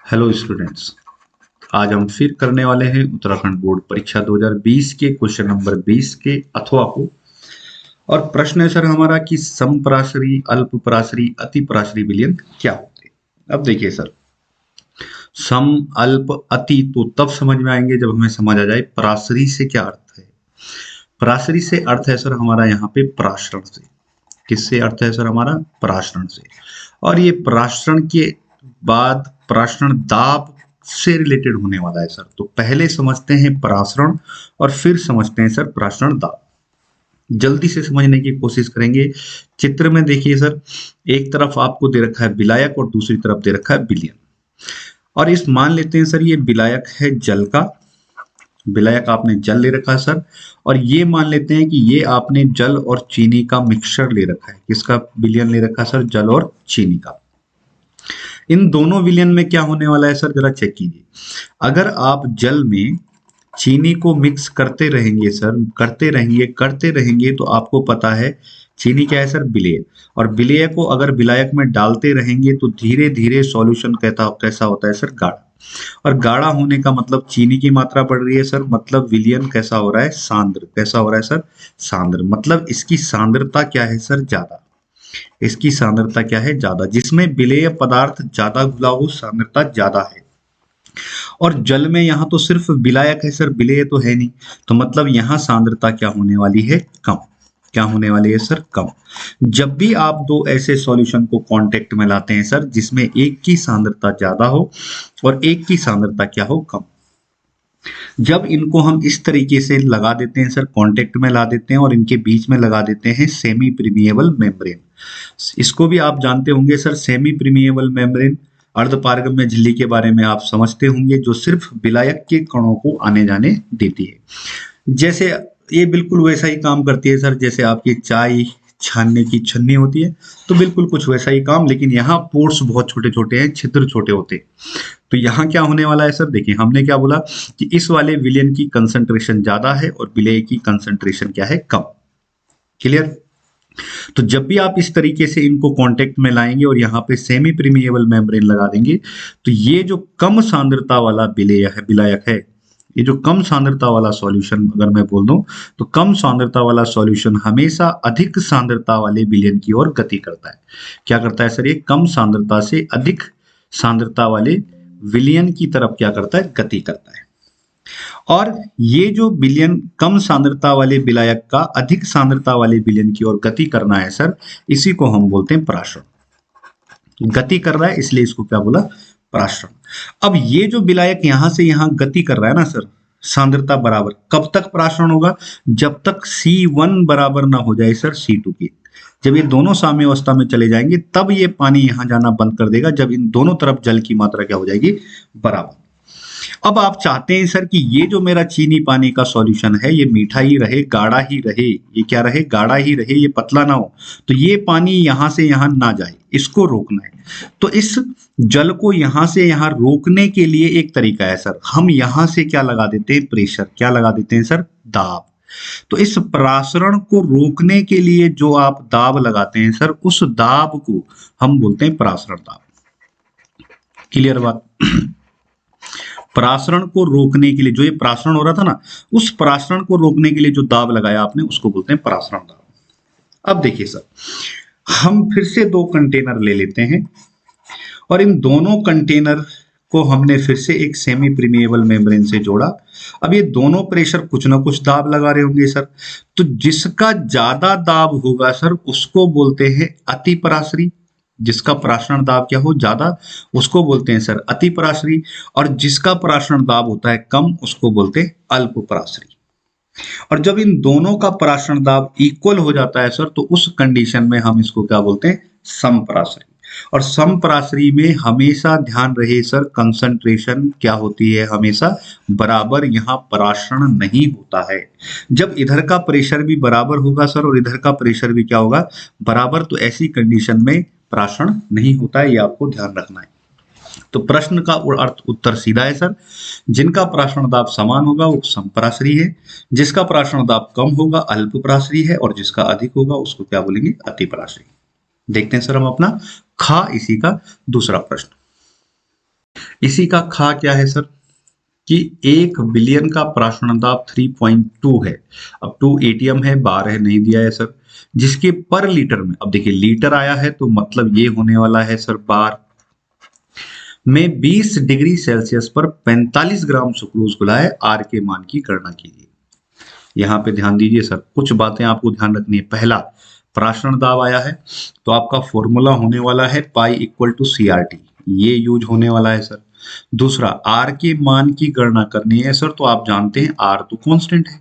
Hello students, आज हम फिर करने वाले हैं उत्तराखंड बोर्ड परीक्षा 2020 के क्वेश्चन नंबर 20 के अथवा को। और प्रश्न है सर हमारा कि समपराशरी, अल्पपराशरी, अतिपराशरी विलयन क्या होते हैं। अब देखिए सर, सम, अल्प, अति तो तब समझ में आएंगे जब हमें समझ आ जाए पराशरी से क्या अर्थ है। पराशरी से अर्थ है सर हमारा यहाँ पे पराशरण से। किससे अर्थ है सर हमारा? पराशरण से। और ये पराशरण के बाद पराशरण दाब से रिलेटेड होने वाला है सर। तो पहले समझते हैं पराशरण और फिर समझते हैं सर पराशरण दाब। जल्दी से समझने की कोशिश करेंगे। चित्र में देखिए सर, एक तरफ आपको दे रखा है विलायक और दूसरी तरफ दे रखा है विलयन। और इस मान लेते हैं सर ये विलायक है जल का, विलायक आपने जल ले रखा है सर। और ये मान लेते हैं कि ये आपने जल और चीनी का मिक्सचर ले रखा है। किसका विलयन ले रखा है सर? जल और चीनी का। इन दोनों विलयन में क्या होने वाला है सर, जरा चेक कीजिए। अगर आप जल में चीनी को मिक्स करते रहेंगे सर, करते रहेंगे तो आपको पता है चीनी क्या है सर? विलेय। और विलेय को अगर विलायक में डालते रहेंगे तो धीरे धीरे सॉल्यूशन कैसा होता है सर? गाढ़ा। और गाढ़ा होने का मतलब चीनी की मात्रा बढ़ रही है सर, मतलब विलयन कैसा हो रहा है? सांद्र। कैसा हो रहा है सर? सांद्र। मतलब इसकी सांद्रता क्या है सर? ज्यादा। इसकी सांद्रता क्या है? ज्यादा। जिसमें विलेय पदार्थ ज्यादा घुला हो सांद्रता ज्यादा है। और जल में यहां तो सिर्फ विलायक है सर, विलेय तो है नहीं। तो मतलब यहां सांद्रता क्या होने वाली है? कम। क्या होने वाली है सर? कम। जब भी आप दो ऐसे सॉल्यूशन को कांटेक्ट में लाते हैं सर जिसमें एक की सांद्रता ज्यादा हो और एक की सांद्रता क्या हो? कम, जब इनको हम इस तरीके से लगा देते हैं सर, कांटेक्ट में ला देते हैं और इनके बीच में लगा देते हैं सेमी प्रीमिएबल मेम्ब्रेन। इसको भी आप जानते होंगे सर, सेमी प्रीमिएबल मेम्ब्रेन अर्धपारगम्य झिल्ली के बारे में आप समझते होंगे, जो सिर्फ विलायक के कणों को आने जाने देती है। जैसे ये बिल्कुल वैसा ही काम करती है सर जैसे आपकी चाय छानने की छन्नी होती है, तो बिल्कुल कुछ वैसा ही काम, लेकिन यहाँ पोर्स बहुत छोटे छोटे हैं, छिद्र छोटे होते हैं। तो यहाँ क्या होने वाला है सर? देखिए हमने क्या बोला कि इस वाले विलयन की कंसंट्रेशन ज्यादा है और विलेय की कंसंट्रेशन क्या है? कम। क्लियर? तो जब भी आप इस तरीके से इनको कांटेक्ट में लाएंगे और यहाँ पे सेमी प्रीमिएबल मेम्ब्रेन लगा देंगे, तो ये जो कम सांद्रता वाला विलायक है, ये जो कम सांद्रता वाला सॉल्यूशन अगर मैं बोल दूं, तो कम सांद्रता वाला सॉल्यूशन हमेशा अधिक सांद्रता वाले विलयन की ओर गति करता है। क्या करता है सर? ये कम सांद्रता से अधिक सांद्रता वाले विलयन की तरफ क्या करता है? गति करता है। और ये जो विलयन कम सांद्रता वाले विलायक का अधिक सांद्रता वाले विलयन की ओर गति करना है सर, इसी को हम बोलते हैं पराशरण। गति कर रहा है इसलिए इसको क्या बोला? पराशरण। अब ये जो विलायक यहां से यहां गति कर रहा है ना सर, सांद्रता बराबर, कब तक पराशरण होगा? जब तक C1 बराबर ना हो जाए सर C2 की। जब ये दोनों साम्य अवस्था में चले जाएंगे तब ये पानी यहां जाना बंद कर देगा, जब इन दोनों तरफ जल की मात्रा क्या हो जाएगी? बराबर। अब आप चाहते हैं सर कि ये जो मेरा चीनी पानी का सॉल्यूशन है ये मीठा ही रहे, गाढ़ा ही रहे। ये क्या रहे? गाढ़ा ही रहे, ये पतला ना हो। तो ये पानी यहां से यहां ना जाए, इसको रोकना है। तो इस जल को यहां से यहां रोकने के लिए एक तरीका है सर, हम यहां से क्या लगा देते हैं? प्रेशर। क्या लगा देते हैं सर? दाब। तो इस परासरण को रोकने के लिए जो आप दाब लगाते हैं सर, उस दाब को हम बोलते हैं परासरण दाब। क्लियर बात? परासरण को रोकने के लिए, जो ये परासरण हो रहा था ना, उस परासरण को रोकने के लिए जो दाब लगाया आपने उसको बोलते हैं परासरण दाब। अब देखिए सर, हम फिर से दो कंटेनर ले लेते हैं और इन दोनों कंटेनर को हमने फिर से एक सेमी प्रीमिएबल मेम्ब्रेन से जोड़ा। अब ये दोनों प्रेशर कुछ ना कुछ दाब लगा रहे होंगे सर, तो जिसका ज्यादा दाब होगा सर उसको बोलते हैं अति पराशरी। जिसका पराशरण दाब क्या हो? ज्यादा, उसको बोलते हैं सर अति पराशरी। और जिसका पराशरण दाब होता है कम, उसको बोलते हैं अल्प पराशरी। और जब इन दोनों का पराशरण दाब इक्वल हो जाता है सर, तो उस कंडीशन में हम इसको क्या बोलते हैं? समपराशरी। और समपराशरी में हमेशा ध्यान रहे सर, कंसंट्रेशन क्या होती है? हमेशा बराबर। यहाँ पराशरण नहीं होता है। जब इधर का प्रेशर भी बराबर होगा सर और इधर का प्रेशर भी क्या होगा? बराबर, तो ऐसी कंडीशन में पराशरण नहीं होता है, ये आपको ध्यान रखना है। तो प्रश्न का अर्थ उत्तर सीधा है सर, जिनका प्राशण दाब समान होगा वो समप्राशरी है, जिसका प्राशण दाब कम होगा अल्पप्राशरी है, और जिसका अधिक होगा उसको क्या बोलेंगे, अतिप्राशरी। देखते हैं सर हम अपना खा इसी का दूसरा प्रश्न। इसी का खा क्या है सर कि 1 बिलियन का प्राशण दाब 3.2 है। अब 2 एटीएम है, बार है, नहीं दिया है सर, जिसके पर लीटर में, अब देखिए लीटर आया है तो मतलब ये होने वाला है सर बार में 20 डिग्री सेल्सियस पर 45 ग्राम सुक्रोज घुला है। आर के मान की गणना कीजिए। यहाँ पे ध्यान दीजिए सर, कुछ बातें आपको ध्यान रखनी है। पहला, प्राशण दाब आया है तो आपका फॉर्मूला होने वाला है पाई इक्वल टू CRT, ये यूज होने वाला है सर। दूसरा, आर के मान की गणना करनी है सर, तो आप जानते हैं आर तो कांस्टेंट है,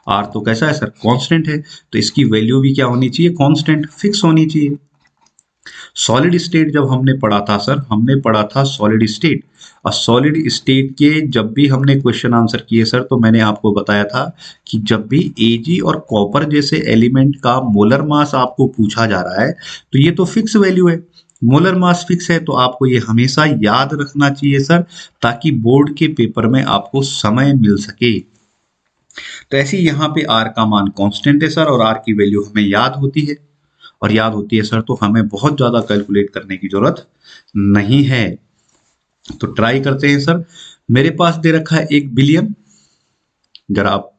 आर तो कैसा है सर, कांस्टेंट है, तो इसकी वैल्यू भी क्या होनी चाहिए, कांस्टेंट, फिक्स होनी चाहिए। सॉलिड स्टेट जब हमने पढ़ा था सर, हमने पढ़ा था सॉलिड स्टेट, और सॉलिड स्टेट के जब भी हमने क्वेश्चन आंसर किए सर, तो मैंने आपको बताया था कि जब भी Ag और कॉपर जैसे एलिमेंट का मोलर मास आपको पूछा जा रहा है तो ये तो फिक्स वैल्यू है, मोलर मास फिक्स है, तो आपको ये हमेशा याद रखना चाहिए सर, ताकि बोर्ड के पेपर में आपको समय मिल सके। तो ऐसे ही यहाँ पे R का मान कांस्टेंट है सर, और R की वैल्यू हमें याद होती है, और याद होती है सर, तो हमें बहुत ज्यादा कैलकुलेट करने की जरूरत नहीं है। तो ट्राई करते हैं सर। मेरे पास दे रखा है 1 बिलियन, जरा आप,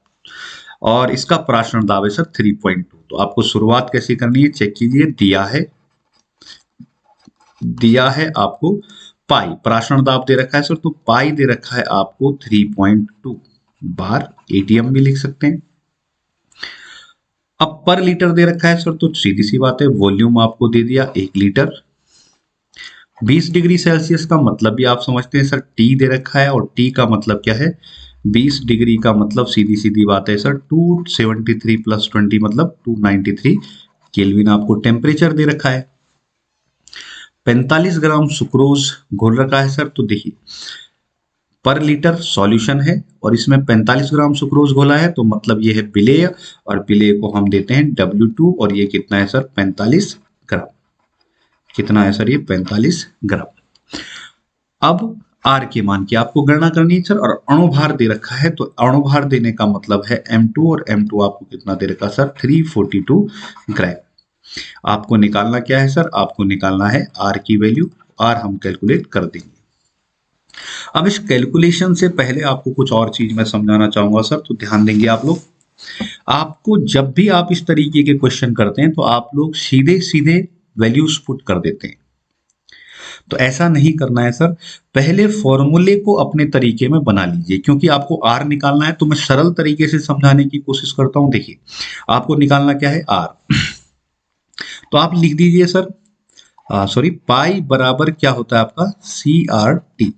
और इसका प्राशण दाब है सर 3.2। तो आपको शुरुआत कैसे करनी है चेक कीजिए। दिया है आपको पाई, प्राशण दाब दे रखा है सर, तो पाई दे रखा है आपको 3.2 बार, एटीएम भी लिख सकते हैं। अब पर लीटर दे रखा है सर, तो सीधी सी बात है, वॉल्यूम आपको दे दिया 1 लीटर। 20 डिग्री सेल्सियस का मतलब भी आप समझते हैं सर, टी दे रखा है, और टी का मतलब क्या है, 20 डिग्री का मतलब सीधी सीधी बात है सर 273 प्लस 20 मतलब 293 केल्विन आपको टेम्परेचर दे रखा है। 45 ग्राम सुक्रोज घोल रखा है सर, तो देखिए पर लीटर सॉल्यूशन है और इसमें 45 ग्राम सुक्रोज घोला है, तो मतलब ये है विलेय, और विलेय को हम देते हैं W2, और ये कितना है सर, 45 ग्राम। कितना है सर, ये 45 ग्राम। अब आर के मान की आपको गणना करनी है सर, और अणुभार दे रखा है, तो अणुभार देने का मतलब है M2, और M2 आपको कितना दे रखा है सर, 342 ग्राम। आपको निकालना क्या है सर, आपको निकालना है आर की वैल्यू, आर हम कैलकुलेट कर देंगे। अब इस कैलकुलेशन से पहले आपको कुछ और चीज मैं समझाना चाहूंगा सर, तो ध्यान देंगे आप लोग। आपको जब भी आप इस तरीके के क्वेश्चन करते हैं तो आप लोग सीधे सीधे वैल्यूज पुट कर देते हैं, तो ऐसा नहीं करना है सर। पहले फॉर्मूले को अपने तरीके में बना लीजिए, क्योंकि आपको आर निकालना है, तो मैं सरल तरीके से समझाने की कोशिश करता हूं। देखिए आपको निकालना क्या है, आर, तो आप लिख दीजिए सर, सॉरी, पाई बराबर क्या होता है आपका, CRT।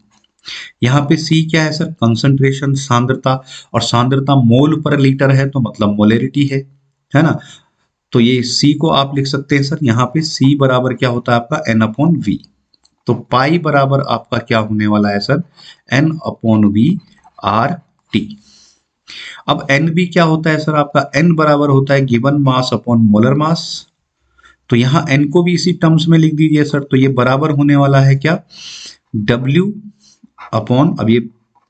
यहाँ पे C क्या है सर, कंसंट्रेशन, सांद्रता, और सांद्रता मोल पर लीटर है, तो मतलब मोलेरिटी है ना। तो ये C को आप लिख सकते हैं सर, यहाँ पे C बराबर क्या होता है आपका N/V। तो पाई बराबर आपका क्या होने वाला है सर, N/V RT। अब NV क्या होता है सर, आपका N बराबर होता है given mass upon molar mass. तो यहाँ N को भी इसी टर्म्स में लिख दीजिए सर, तो ये बराबर होने वाला है क्या, W अपॉन, अब ये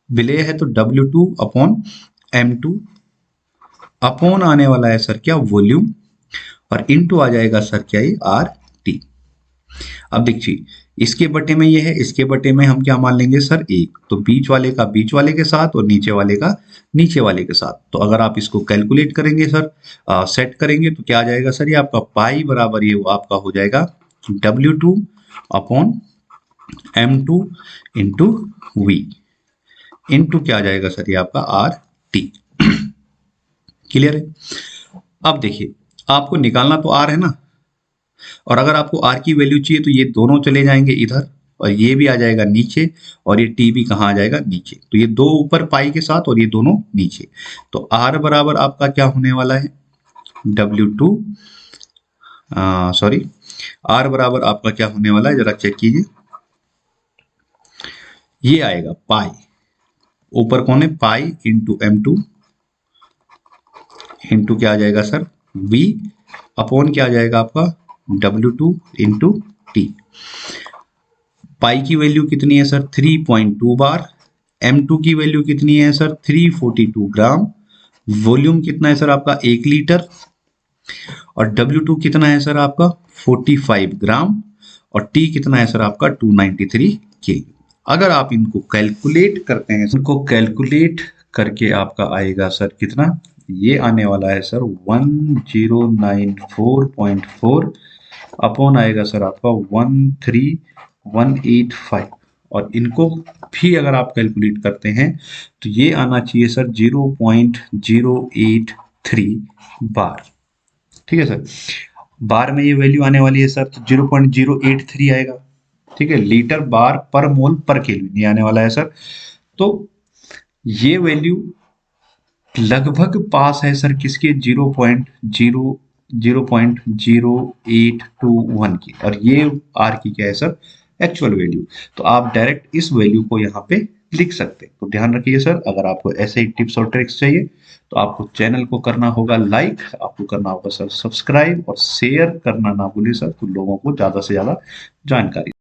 विलेय है तो W2 अपॉन M2 अपॉन आने वाला है सर क्या, वॉल्यूम, और इनटू आ जाएगा सर क्या, ये RT। अब देखिए इसके बटे में ये है, इसके बटे में हम क्या मान लेंगे सर, 1, तो बीच वाले का बीच वाले के साथ, और नीचे वाले का नीचे वाले के साथ। तो अगर आप इसको कैलकुलेट करेंगे सर, सेट करेंगे, तो क्या आ जाएगा सर, ये आपका पाई बराबर ये आपका हो जाएगा W2 upon M2 into V into क्या आ जाएगा सर, ये आपका RT। क्लियर है। अब देखिए आपको निकालना तो R है ना, और अगर आपको R की वैल्यू चाहिए तो ये दोनों चले जाएंगे इधर, और ये भी आ जाएगा नीचे, और ये T भी कहाँ आ जाएगा, नीचे। तो ये दो ऊपर पाई के साथ और ये दोनों नीचे। तो R बराबर आपका क्या होने वाला है, W2, सॉरी, R बराबर आपका क्या होने वाला है, जरा चेक कीजिए, ये आएगा पाई, ऊपर कौन है, पाई इंटू M2 इंटू क्या आ जाएगा सर, V अपॉन क्या आ जाएगा आपका W2 इंटू T। पाई की वैल्यू कितनी है सर 3.2 बार, M2 की वैल्यू कितनी है सर 342 ग्राम, वॉल्यूम कितना है सर आपका 1 लीटर, और W2 कितना है सर आपका 45 ग्राम, और T कितना है सर आपका 293 के। अगर आप इनको कैलकुलेट करते हैं, इनको कैलकुलेट करके आपका आएगा सर कितना, ये आने वाला है सर 1094.4 अपॉन आएगा सर आपका 13185, और इनको भी अगर आप कैलकुलेट करते हैं तो ये आना चाहिए सर 0.083 बार। ठीक है सर, बार में ये वैल्यू आने वाली है सर तो 0.083 आएगा। ठीक है, लीटर बार पर मोल पर केल्विन ये आने वाला है सर। तो ये वैल्यू लगभग पास है सर किसके 0.0821 की, और ये आर की क्या है सर एक्चुअल वैल्यू। तो आप डायरेक्ट इस वैल्यू को यहाँ पे लिख सकते हैं। तो ध्यान रखिए सर, अगर आपको ऐसे ही टिप्स और ट्रिक्स चाहिए तो आपको चैनल को करना होगा लाइक, आपको करना होगा सर सब्सक्राइब, और शेयर करना ना भूलिए सर, तो लोगों को ज्यादा से ज्यादा जानकारी